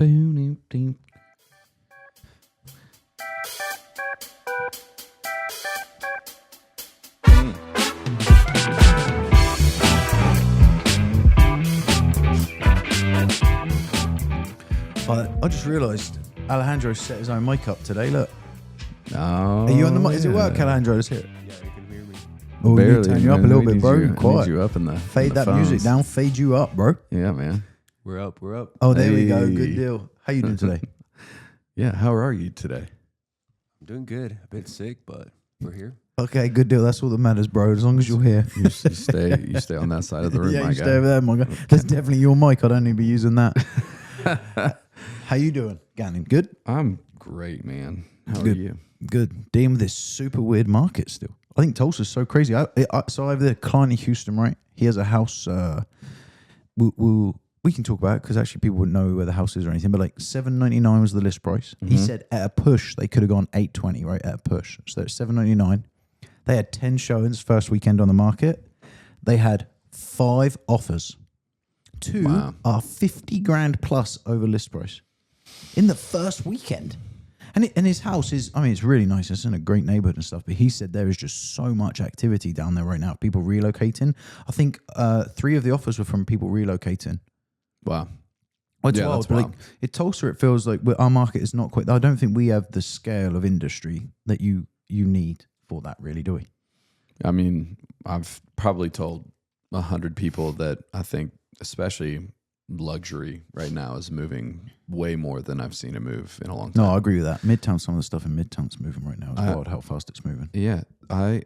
I just realised Alejandro set his own mic up today. Look. Oh, Are you on the mic? Does it work, Alejandro? Let's hear it. Yeah, you can hear me. Oh, Barely, we need to turn you up a man. little We bit, need bro. you- Quiet. need you up in the Fade in the that music phones. down. Fade you up, bro. Yeah, man. We're up. We're up. Oh, there we go. Hey. Good deal. How you doing today? Yeah, how are you today? I'm doing good. A bit sick, but we're here. Okay, good deal. That's all that matters, bro. As long as you're here. You stay on that side of the room, Yeah, my you guy. stay over there, my guy. That's definitely your mic. I don't need to be using that. How you doing, Gannon? Good? I'm great, man. How Good. are you? Good. Dealing with this super weird market still. I think Tulsa's so crazy. So I have the client in Houston, right? He has a house. We can talk about it because actually people wouldn't know where the house is or anything. But like $799 was the list price. He said at a push they could have gone $820, right? At a push, so it's $799. They had 10 showings first weekend on the market. They had 5 offers. 2 are 50 grand plus over list price in the first weekend. And his house is, I mean, it's really nice. It's in a great neighborhood and stuff. But he said there is just so much activity down there right now. People relocating. I think 3 of the offers were from people relocating. Wow. Well, it's Yeah, wild. that's But wild. like, in Tulsa, it feels like our market is not quite. I don't think we have the scale of industry that you need for that, really, do we? I mean, I've probably told 100 people that I think, especially luxury right now, is moving way more than I've seen it move in a long time. No, I agree with that. Midtown, some of the stuff in Midtown's moving right now. It's wild how fast it's moving. Yeah, I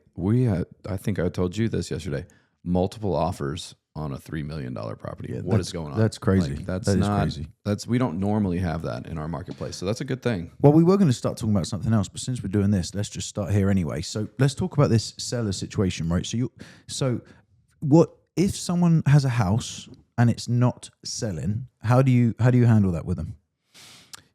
think I told you this yesterday. Multiple offers on a $3 million property. Yeah, what is going on? That's crazy. Like, that's That is not crazy. we don't normally have that in our marketplace, so that's a good thing. Well, we were going to start talking about something else, but since we're doing this, let's just start here anyway. So let's talk about this seller situation, right? So what if someone has a house and it's not selling? How do you handle that with them?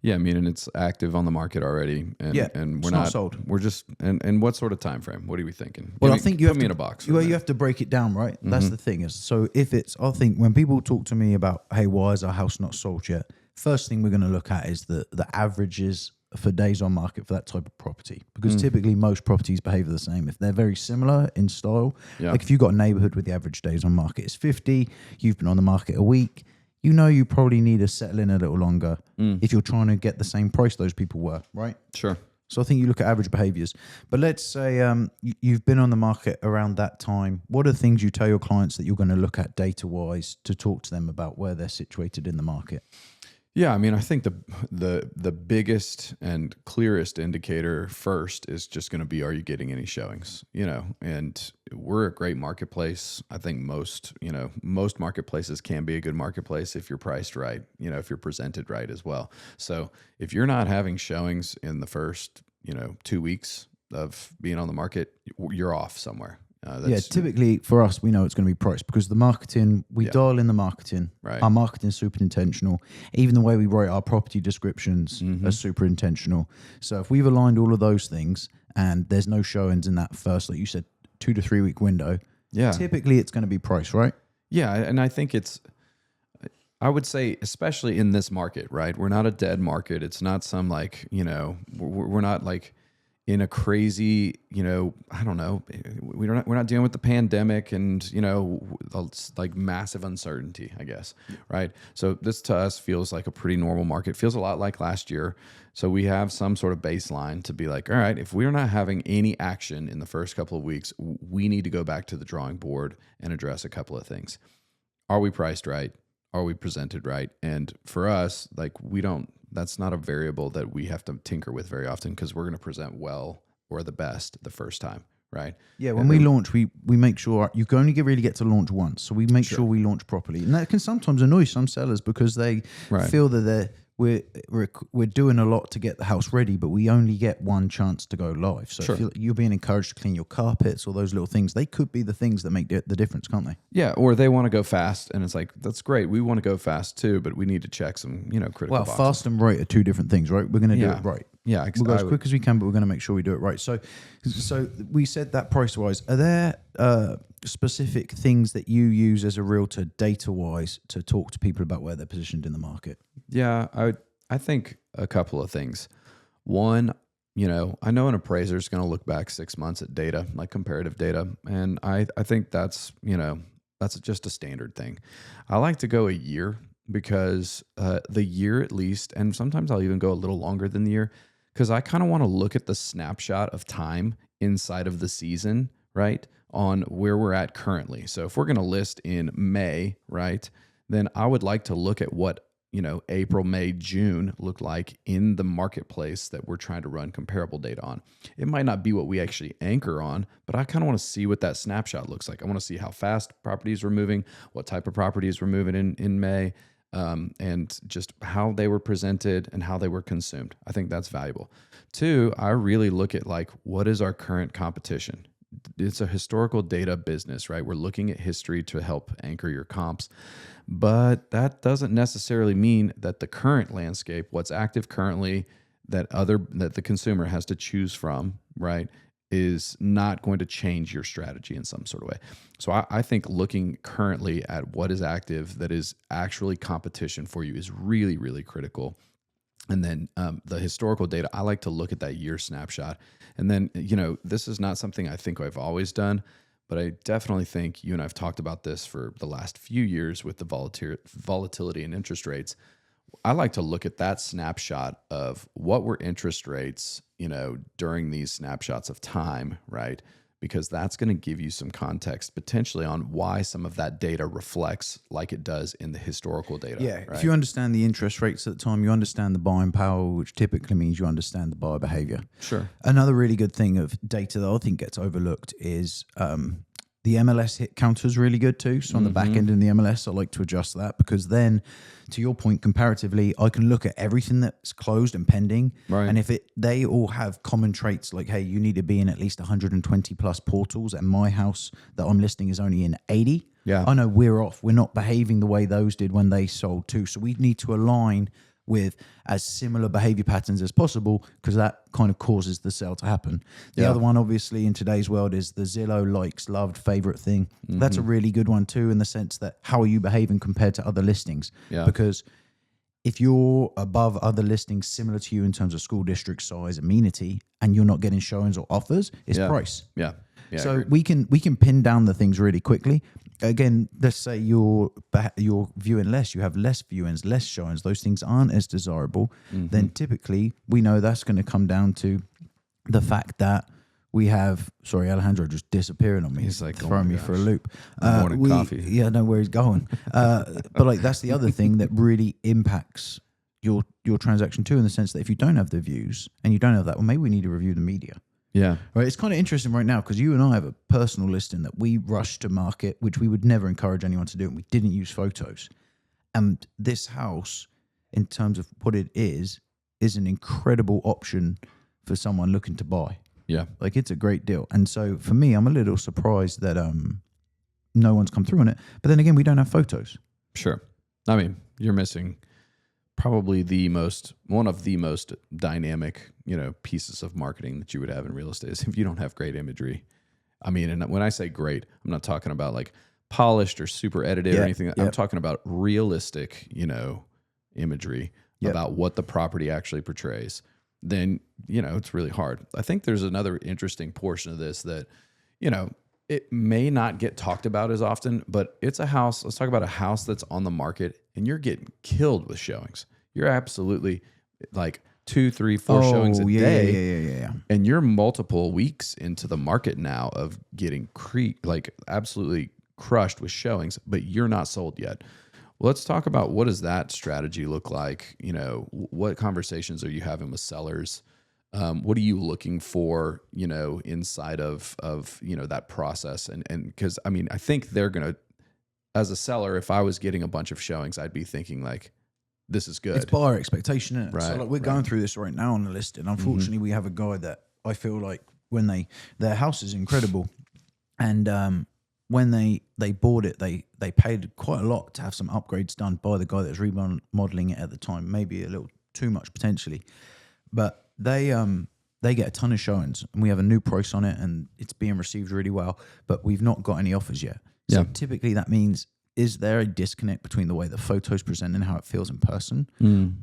Yeah, I mean, and it's active on the market already, and it's we're not not sold. We're just and what sort of time frame? What are we thinking? Well, I think you put have me to, in a box. for a Well, you minute. have to break it down, right? That's the thing is. So if it's, I think when people talk to me about, hey, why is our house not sold yet? First thing we're going to look at is the averages for days on market for that type of property, because typically most properties behave the same. If they're very similar in style, like if you've got a neighborhood with the average days on market is 50, you've been on the market a week, you know you probably need to settle in a little longer if you're trying to get the same price those people were, right? Sure. So I think you look at average behaviors. But let's say you've been on the market around that time. What are things you tell your clients that you're going to look at data-wise to talk to them about where they're situated in the market? Yeah, I mean, I think the biggest and clearest indicator first is just going to be, are you getting any showings? You know, and we're a great marketplace. I think most marketplaces can be a good marketplace if you're priced right, you know, if you're presented right as well. So if you're not having showings in the first, 2 weeks of being on the market, you're off somewhere. Typically for us, we know it's going to be priced because the marketing, we dial in the marketing. Right. Our marketing is super intentional. Even the way we write our property descriptions are super intentional. So if we've aligned all of those things and there's no showings in that first, like you said, 2 to 3 week window, typically it's going to be priced, right? Yeah, and I think I would say, especially in this market, right? We're not a dead market. It's not some we're not like in a crazy, I don't know. We're not dealing with the pandemic and, like massive uncertainty, I guess. Right. So this to us feels like a pretty normal market. Feels a lot like last year. So we have some sort of baseline to be like, all right, if we're not having any action in the first couple of weeks, we need to go back to the drawing board and address a couple of things. Are we priced right? Are we presented right? And for us, like that's not a variable that we have to tinker with very often because we're going to present well or the best the first time, right? Yeah, when we launch, we make sure you can only really get to launch once. So we make sure we launch properly. And that can sometimes annoy some sellers because they feel that we're doing a lot to get the house ready, but we only get one chance to go live. So if you're being encouraged to clean your carpets or those little things, they could be the things that make the difference, can't they? Yeah, or they want to go fast, and it's like, that's great. We want to go fast too, but we need to check some, critical boxes. Fast and right are 2 different things, right? We're going to do it right. Yeah, we'll go as quick as we can, but we're going to make sure we do it right. So we said that price-wise. Are there specific things that you use as a realtor data-wise to talk to people about where they're positioned in the market? Yeah, I think a couple of things. One, I know an appraiser is going to look back 6 months at data, like comparative data. And I think that's just a standard thing. I like to go a year because the year at least, and sometimes I'll even go a little longer than the year, because I kind of want to look at the snapshot of time inside of the season, right, on where we're at currently. So if we're going to list in May, right, then I would like to look at what April, May, June look like in the marketplace that we're trying to run comparable data on. It might not be what we actually anchor on, but I kind of want to see what that snapshot looks like. I want to see how fast properties were moving, what type of properties were moving in May, and just how they were presented and how they were consumed. I think that's valuable. Two, I really look at what is our current competition? It's a historical data business, right? We're looking at history to help anchor your comps, but that doesn't necessarily mean that the current landscape, what's active currently, that the consumer has to choose from, right, is not going to change your strategy in some sort of way. So I think looking currently at what is active that is actually competition for you is really, really critical. And then the historical data, I like to look at that year snapshot. And then, this is not something I think I've always done, but I definitely think you and I've talked about this for the last few years with the volatility in interest rates. I like to look at that snapshot of what were interest rates, during these snapshots of time, right? Because that's going to give you some context potentially on why some of that data reflects like it does in the historical data. Yeah, right? if you understand the interest rates at the time, you understand the buying power, which typically means you understand the buyer behavior. Sure. Another really good thing of data that I think gets overlooked is the MLS hit counter is really good too. So on the back end in the MLS, I like to adjust that because then, to your point, comparatively, I can look at everything that's closed and pending. Right. And if they all have common traits like, hey, you need to be in at least 120 plus portals, and my house that I'm listing is only in 80. Yeah. I know we're off. We're not behaving the way those did when they sold too. So we need to align with as similar behavior patterns as possible because that kind of causes the sale to happen. The other one, obviously, in today's world is the Zillow likes, loved, favorite thing. That's a really good one too, in the sense that how are you behaving compared to other listings? Yeah. Because if you're above other listings similar to you in terms of school district size, amenity, and you're not getting showings or offers, it's price. Yeah. So we can pin down the things really quickly. Again, let's say you're viewing less, you have less viewings, less showings, those things aren't as desirable, then typically we know that's going to come down to the fact that we have, sorry, Alejandro just disappearing on me. He's like, throwing me for a loop. Morning coffee. Yeah, I know where he's going. But that's the other thing that really impacts your transaction too, in the sense that if you don't have the views and you don't have that, well, maybe we need to review the media. Yeah. Right. It's kind of interesting right now because you and I have a personal listing that we rushed to market, which we would never encourage anyone to do. And we didn't use photos. And this house, in terms of what it is an incredible option for someone looking to buy. Yeah. Like it's a great deal. And so for me, I'm a little surprised that no one's come through on it. But then again, we don't have photos. Sure. I mean, you're missing probably one of the most dynamic, pieces of marketing that you would have in real estate is if you don't have great imagery. I mean, and when I say great, I'm not talking about like polished or super edited or anything. I'm talking about realistic, imagery about what the property actually portrays. Then, it's really hard. I think there's another interesting portion of this that, it may not get talked about as often, but it's a house. Let's talk about a house that's on the market and you're getting killed with showings. You're absolutely like 2, 3, 4 showings a day. Yeah. And you're multiple weeks into the market now of getting absolutely crushed with showings, but you're not sold yet. Well, let's talk about what does that strategy look like? What conversations are you having with sellers? What are you looking for, inside of that process? And because, I mean, I think they're going to, as a seller, if I was getting a bunch of showings, I'd be thinking like, this is good. It's buyer expectation, isn't it? Right, So we're going through this right now on the listing. Unfortunately, we have a guy that I feel like when their house is incredible. And when they bought it, they paid quite a lot to have some upgrades done by the guy that was remodeling it at the time. Maybe a little too much potentially. But they get a ton of showings and we have a new price on it and it's being received really well, but we've not got any offers yet. So typically that means is there a disconnect between the way the photos present and how it feels in person?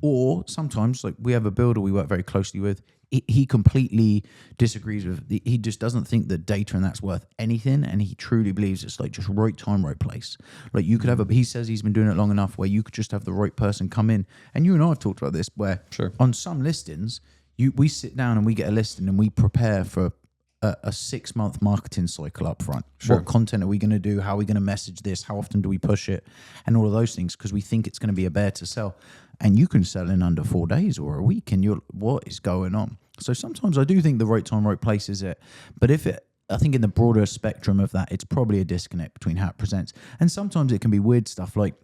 Or sometimes, like we have a builder we work very closely with, he completely disagrees with, he just doesn't think that data and that's worth anything, and he truly believes it's like just right time, right place. Like you could have he says he's been doing it long enough where you could just have the right person come in, and you and I have talked about this, where on some listings, we sit down and we get a listing and we prepare for a 6-month marketing cycle up front. What content are we going to do? How are we going to message this? How often do we push it? And all of those things, because we think it's going to be a bear to sell. And you can sell in under 4 days or a week, and you're, what is going on? So sometimes I do think the right time, right place is it. But I think in the broader spectrum of that, it's probably a disconnect between how it presents. And sometimes it can be weird stuff like,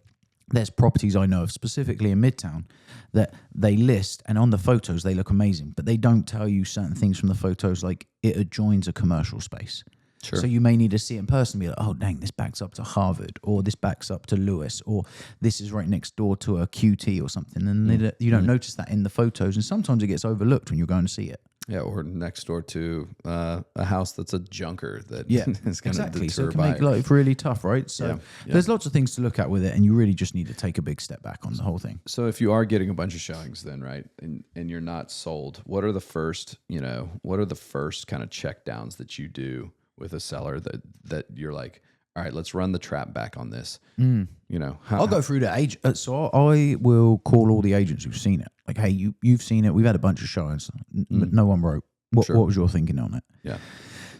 there's properties I know of, specifically in Midtown, that they list, and on the photos they look amazing, but they don't tell you certain things from the photos, like it adjoins a commercial space. Sure. So you may need to see it in person and be like, oh, dang, this backs up to Harvard, or this backs up to Lewis, or this is right next door to a QT or something. And you don't notice that in the photos. And sometimes it gets overlooked when you're going to see it. Yeah, or next door to a house that's a junker that is going to deter So it can make life really tough, right? So there's lots of things to look at with it, and you really just need to take a big step back on the whole thing. So if you are getting a bunch of showings then, right, and you're not sold, what are the first kind of check downs that you do with a seller that you're like, all right, let's run the trap back on this. You know, I'll go through the agent. So I will call all the agents who've seen it. Like, hey, you've seen it. We've had a bunch of showings. No one wrote. What was your thinking on it? Yeah.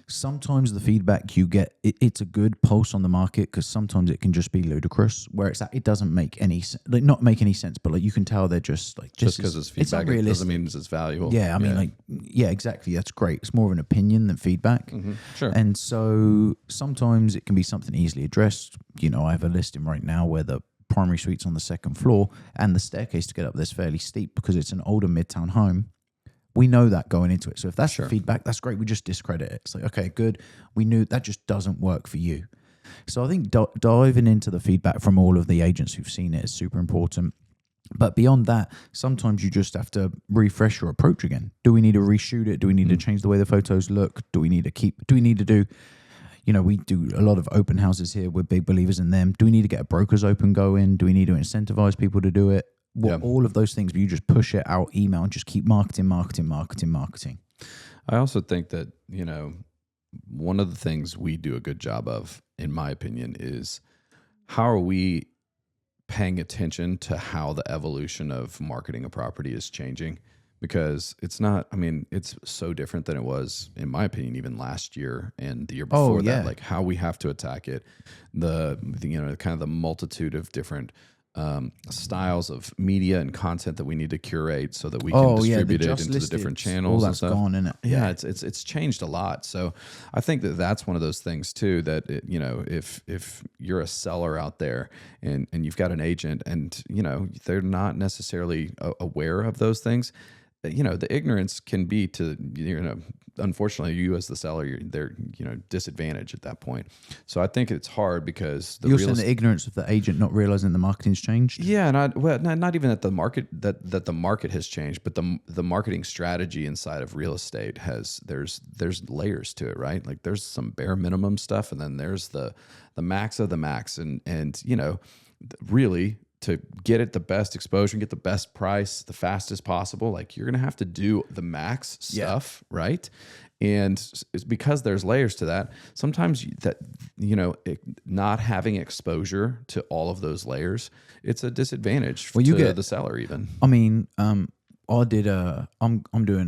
Sometimes the feedback you get, it's a good pulse on the market, because sometimes it can just be ludicrous. Where it doesn't make any like not make any sense, but like you can tell they're just like just because it's feedback, it doesn't mean it's valuable. Yeah, I mean, exactly. That's great. It's more of an opinion than feedback. Sure. And so sometimes it can be something easily addressed. You know, I have a listing right now where the primary suite's on the second floor, and the staircase to get up there's fairly steep because it's an older Midtown home. We know that going into it. So if that's the feedback, that's great. We just discredit it. It's like, okay, good. We knew that just doesn't work for you. So I think diving into the feedback from all of the agents who've seen it is super important. But beyond that, sometimes you just have to refresh your approach again. Do we need to reshoot it? Do we need to change the way the photos look? Do we need to do, you know, we do a lot of open houses here. We're big believers in them. Do we need to get a broker's open going? Do we need to incentivize people to do it? All of those things, but you just push it out, email, and just keep marketing. I also think that, you know, one of the things we do a good job of, in my opinion, is how are we paying attention to how the evolution of marketing a property is changing? Because it's not, I mean, it's so different than it was, in my opinion, even last year and the year before that. Like how we have to attack it, you know, kind of the multitude of different styles of media and content that we need to curate so that we can distribute it into the different channels. All that's gone in it. Yeah, it's changed a lot. So I think that's one of those things too, that you know, if you're a seller out there and you've got an agent and you know they're not necessarily aware of those things, you know, the ignorance can be to, you know, unfortunately you as the seller, they're, you know, disadvantaged at that point. So I think it's hard because you're saying the ignorance of the agent not realizing the marketing's changed. Yeah, not even that the market that the market has changed, but the marketing strategy inside of real estate there's layers to it, right? Like there's some bare minimum stuff, and then there's the max of the max, and you know, really, to get it the best exposure and get the best price the fastest possible, like you're going to have to do the max stuff, right? And it's because there's layers to that. Sometimes that, you know, not having exposure to all of those layers, it's a disadvantage to the seller even. I mean, I'm doing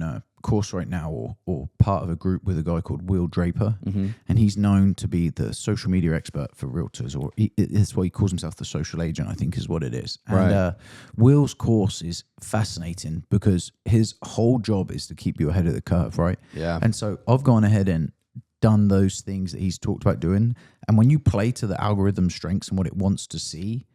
a course right now or part of a group with a guy called Will Draper, and he's known to be the social media expert for realtors, or that's why he calls himself the social agent, I think is what it is. And Will's course is fascinating because his whole job is to keep you ahead of the curve, right? Yeah. And so I've gone ahead and done those things that he's talked about doing, and when you play to the algorithm's strengths and what it wants to see,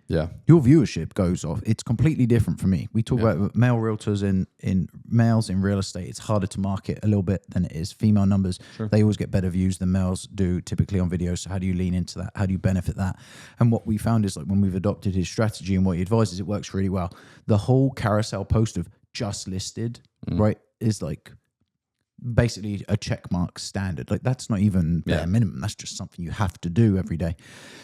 your viewership goes off. It's completely different for me. We talk about male realtors in males in real estate. It's harder to market a little bit than it is female numbers. Sure. They always get better views than males do typically on videos. So how do you lean into that? How do you benefit that? And what we found is, like, when we've adopted his strategy and what he advises, it works really well. The whole carousel post of just listed, right, is like basically a check mark standard. Like that's not even bare minimum. That's just something you have to do every day.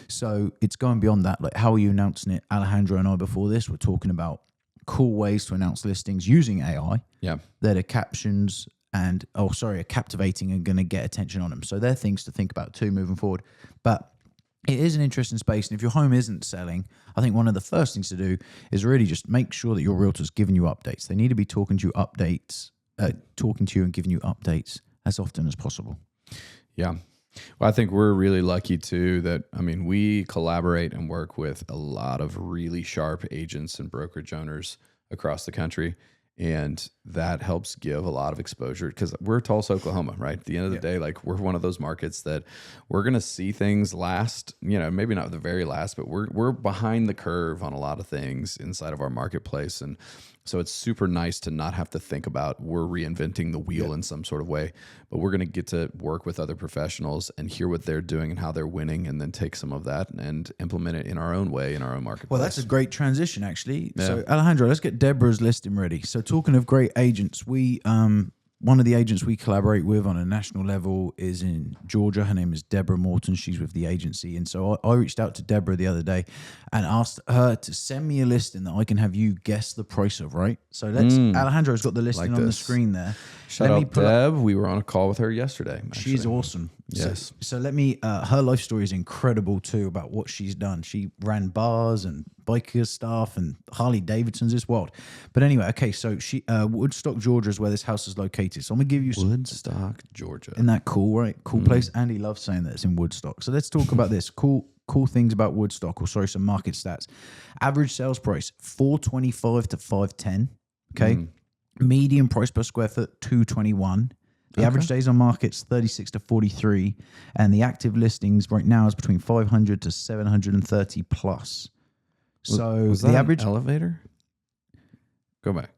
So it's going beyond that. Like how are you announcing it? Alejandro and I before this were talking about cool ways to announce listings using AI. Yeah. That are captions and are captivating and going to get attention on them. So they're things to think about too moving forward. But it is an interesting space. And if your home isn't selling, I think one of the first things to do is really just make sure that your realtor's giving you updates. They need to be talking to you and giving you updates as often as possible. Yeah. Well, I think we're really lucky too that, I mean, we collaborate and work with a lot of really sharp agents and brokerage owners across the country. And that helps give a lot of exposure because we're Tulsa, Oklahoma, right? At the end of the day, like we're one of those markets that we're going to see things last, maybe not the very last, but we're behind the curve on a lot of things inside of our marketplace. And so it's super nice to not have to think about we're reinventing the wheel in some sort of way, but we're going to get to work with other professionals and hear what they're doing and how they're winning and then take some of that and implement it in our own way, in our own marketplace. Well, that's a great transition, actually. Yeah. So, Alejandro, let's get Deborah's listing ready. So talking of great agents, one of the agents we collaborate with on a national level is in Georgia. Her name is Deborah Morton. She's with the agency. And so I reached out to Deborah the other day and asked her to send me a listing that I can have you guess the price of, right? So Alejandro's got the listing on the screen there. Shout out Deb. We were on a call with her yesterday. Actually. She's awesome. Yes. So let me, her life story is incredible too about what she's done. She ran bars and biker stuff and Harley Davidson's. It's wild. But anyway, okay, so she, Woodstock, Georgia is where this house is located. So I'm going to give you Woodstock, Georgia. Isn't that cool, right? Cool place. Andy loves saying that it's in Woodstock. So let's talk about this. Cool things about Woodstock, some market stats. Average sales price, $425 to $510. Okay. Median price per square foot, $221. The average days on market's 36 to 43, and the active listings right now is between 500 to 730 plus. So was the that average an elevator. Go back.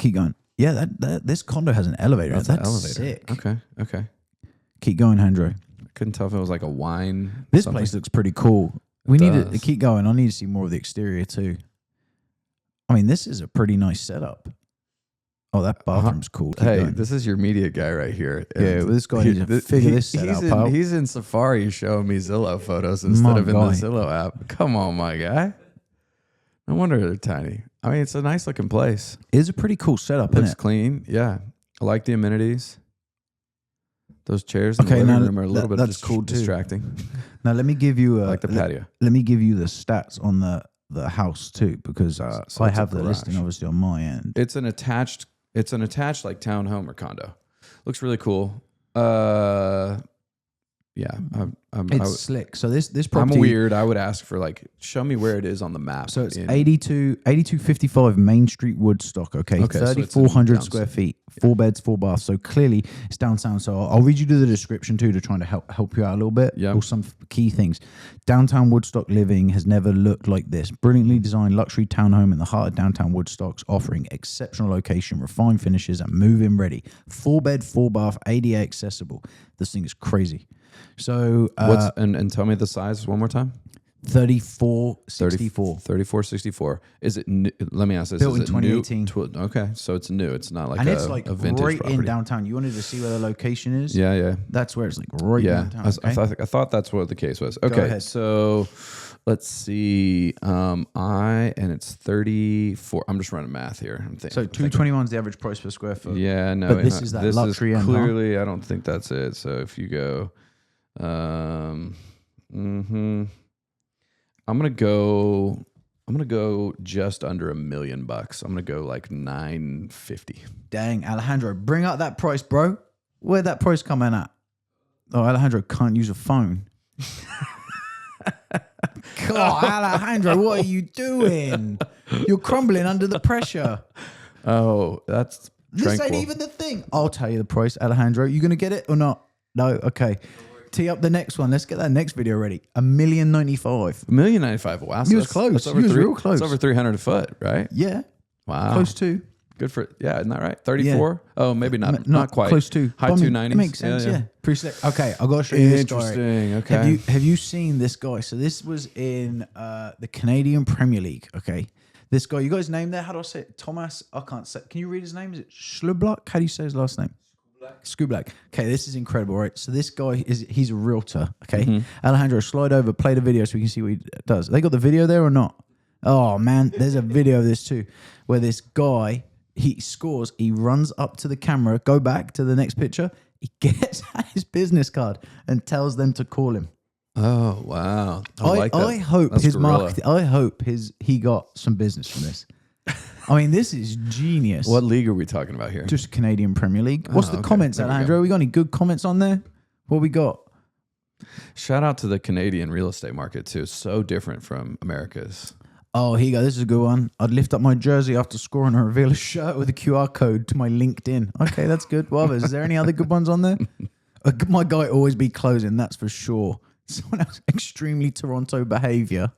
Keep going. Yeah, that this condo has an elevator. That's an elevator. Sick. Okay. Keep going, Handro. I couldn't tell if it was like a wine. This place looks pretty cool. We need to keep going. I need to see more of the exterior too. I mean, this is a pretty nice setup. Oh, that bathroom's cool. Keep going. This is your media guy right here. Yeah, well, this guy needs to figure this set out, pal. He's in Safari showing me Zillow photos instead of in the Zillow app. Come on, my guy. No wonder they're tiny. I mean, it's a nice looking place. It's a pretty cool setup, isn't it? Looks clean. Yeah. I like the amenities. Those chairs in the living room are a little bit cool distracting. Now, let me give you I like the patio. Let me give you the stats on the house too, because I have the listing obviously on my end. It's an attached like townhome or condo. Looks really cool. It's slick. So this property. I'm weird. I would ask for show me where it is on the map. So it's 8255 Main Street, Woodstock. Okay, 3,400 square feet, 4 beds, 4 baths. So clearly it's downtown. So I'll read you the description too to try to help you out a little bit. Yeah. Or some key things. Downtown Woodstock living has never looked like this. Brilliantly designed luxury townhome in the heart of downtown Woodstock's offering exceptional location, refined finishes, and move-in ready. 4 bed, 4 bath, ADA accessible. This thing is crazy. So and tell me the size one more time. 3464. 3464. Is it new? Let me ask this. Built is in 2018. Okay, so it's new. It's not like it's a vintage right property. in downtown. You wanted to see where the location is? Yeah. That's where it's right downtown. Okay? I thought that's what the case was. Okay, so let's see. And it's 34. I'm just running math here. I'm thinking. So 221 is the average price per square foot. Yeah, no. But this is that luxury end. Clearly, I don't think that's it. So if you go, I'm gonna go just under $1 million. I'm gonna go like 950. Dang, Alejandro, bring up that price, bro. Where'd that price come in at? Oh, Alejandro can't use a phone. God, Alejandro, what are you doing? You're crumbling under the pressure. Oh, that's this ain't even the thing. I'll tell you the price, Alejandro. You gonna get it or not? No, okay. Tee up the next one. Let's get that next video ready. $1,095,000. $1,095,000. Wow, he was close. He was real close. It's over 300 a foot, right? Yeah. Wow. Close to. Good for yeah, isn't that right? 34. Yeah. Oh, maybe not quite. Close to high 290s. It makes sense. Yeah. Pretty slick. Okay, I gotta show you this guy. Interesting. Okay. Have you seen this guy? So this was in the Canadian Premier League. Okay. This guy, you guys name there? How do I say it? Thomas? I can't say. Can you read his name? Is it Schlublock? How do you say his last name? Scoop Black. Okay, this is incredible, right? So this guy he's a realtor. Okay, Alejandro, slide over, play the video so we can see what he does. They got the video there or not? Oh man, there's a video of this too, where this guy he scores. He runs up to the camera. Go back to the next picture. He gets out his business card and tells them to call him. Oh wow! I like that. I hope That's his guerrilla. market. I hope he got some business from this. I mean, this is genius. What league are we talking about here? Just Canadian Premier League. What's the okay. comments, There we Alejandro? go. We got any good comments on there? What we got? Shout out to the Canadian real estate market too. It's so different from America's. Oh, here you go. This is a good one. I'd lift up my jersey after scoring and reveal a shirt with a QR code to my LinkedIn. Okay, that's good. What others? Is there any other good ones on there? My guy always be closing, that's for sure. Someone else, extremely Toronto behavior.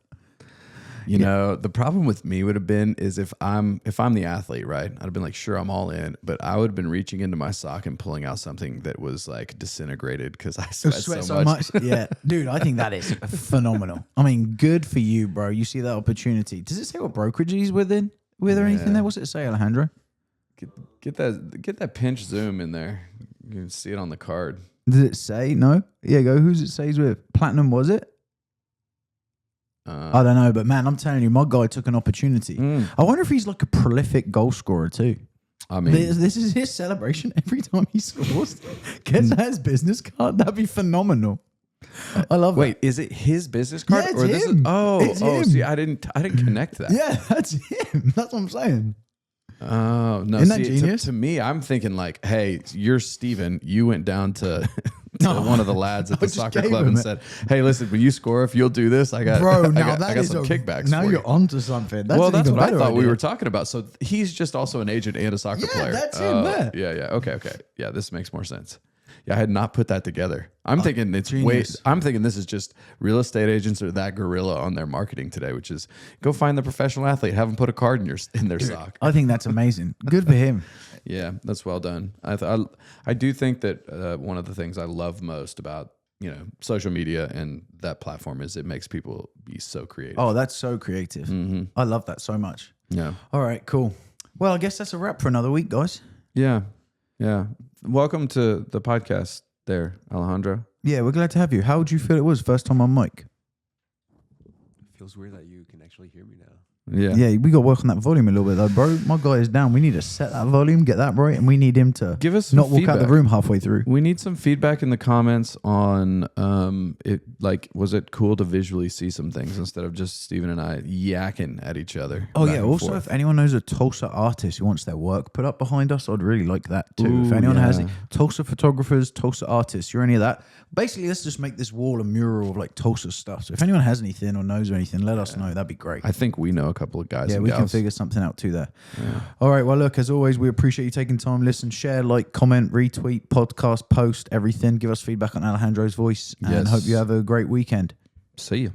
You know, the problem with me would have been is if I'm the athlete, right? I'd have been like, sure, I'm all in, but I would have been reaching into my sock and pulling out something that was like disintegrated because I sweat so much. Yeah, dude, I think that is phenomenal. I mean, good for you, bro. You see that opportunity. Does it say what brokerage he's with or anything there? What's it say, Alejandro? Get that pinch zoom in there. You can see it on the card. Does it say? No? Yeah, go. Who's it say he's with? Platinum, was it? I don't know, but man, I'm telling you, my guy took an opportunity. I wonder if he's like a prolific goal scorer too. I mean, this is his celebration every time he scores. Gets out his business card. That'd be phenomenal. I love. Wait, is it his business card? Yeah, it's or this him. Is, It's him. See, I didn't connect that. Yeah, that's him. That's what I'm saying. Oh no! Isn't that genius? To me, I'm thinking like, hey, you're Steven. You went down to one of the lads at the just soccer gave club him and it. said, "Hey, listen, when you score, if you'll do this, I got Bro, I now got that is some kickbacks." Now for you're you. onto something. That's That's even what I better thought we idea. were talking about. So he's just also an agent and a soccer Yeah, player. that's him there. Yeah. Okay. Yeah, this makes more sense. Yeah, I had not put that together. I'm thinking it's genius. I'm thinking this is just real estate agents are that guerrilla on their marketing today, which is go find the professional athlete, have them put a card in their sock. I think that's amazing. Good for him. Yeah, that's well done. I do think that one of the things I love most about social media and that platform is it makes people be so creative. Oh, that's so creative. I love that so much. Yeah. All right, cool. Well, I guess that's a wrap for another week, guys. Yeah. Welcome to the podcast there, Alejandro. Yeah, we're glad to have you. How would you feel it was first time on mic? Feels weird that you can actually hear me now. Yeah, we got to work on that volume a little bit though, bro. My guy is down. We need to set that volume, get that right, and we need him to Give us some not walk out feedback. the room halfway through. We need some feedback in the comments on it. Like, was it cool to visually see some things instead of just Steven and I yakking at each other? Oh back yeah. and Also, forth? if anyone knows a Tulsa artist who wants their work put up behind us, I'd really like that too. If Ooh, anyone has yeah. it, Tulsa photographers, Tulsa artists, you're any of that. Basically, let's just make this wall a mural of like Tulsa stuff. So if anyone has anything or knows anything, let us know. That'd be great. I think we know a couple of guys. Yeah, and we can gals. figure something out too there. All right. Well, look, as always, we appreciate you taking time. Listen, share, like, comment, retweet, podcast, post, everything. Give us feedback on Alejandro's voice and Yes. hope you have a great weekend. See you.